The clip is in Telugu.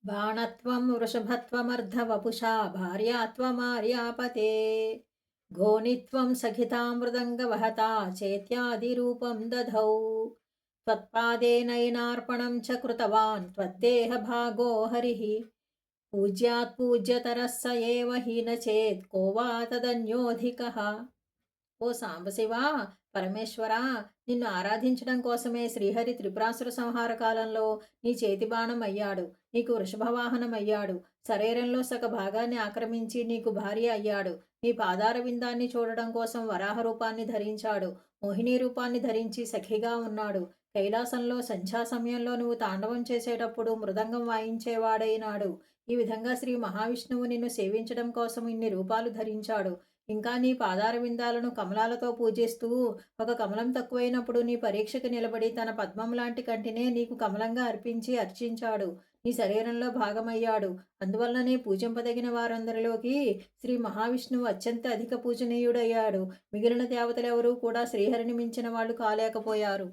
బాణత్వం వృషభత్వమర్ధవపుషా భార్యాత్వమార్యాపతే ఘోనిత్వం సఖితామృదంగవహతా చేత్యాదిరూపం దధౌ త్వత్పాదేనైనార్పణం చ కృతవాన్ త్వద్దేహభాగో హరిః పూజ్యాత్ పూజ్యతరः స ఏవ హీన చేత్ కో వా తదన్యోధికః. ఓ సాంబశివ, పరమేశ్వర, నిన్ను ఆరాధించడం కోసమే శ్రీహరి త్రిపురాసుర సంహార కాలంలో నీ చేతి బాణం అయ్యాడు, నీకు వృషభవాహనం అయ్యాడు, శరీరంలో సగ భాగాన్ని ఆక్రమించి నీకు భార్య అయ్యాడు, నీ పాదార విందాన్ని చూడడం కోసం వరాహ రూపాన్ని ధరించాడు, మోహిని రూపాన్ని ధరించి సఖిగా ఉన్నాడు, కైలాసంలో సంధ్యా సమయంలో నువ్వు తాండవం చేసేటప్పుడు మృదంగం వాయించేవాడైనాడు. ఈ విధంగా శ్రీ మహావిష్ణువు నిన్ను సేవించడం కోసం ఇన్ని రూపాలు ధరించాడు. ఇంకా నీ పాదార విందాలను కమలాలతో పూజిస్తూ ఒక కమలం తక్కువైనప్పుడు నీ పరీక్షకు నిలబడి తన పద్మం లాంటి కంటినే నీకు కమలంగా అర్పించి అర్చించాడు. నీ శరీరంలో భాగమయ్యాడు. అందువల్లనే పూజింపదగిన వారందరిలోకి శ్రీ మహావిష్ణువు అత్యంత అధిక పూజనీయుడయ్యాడు. మిగిలిన దేవతలెవరూ కూడా శ్రీహరిని మించిన వాళ్ళు కాలేకపోయారు.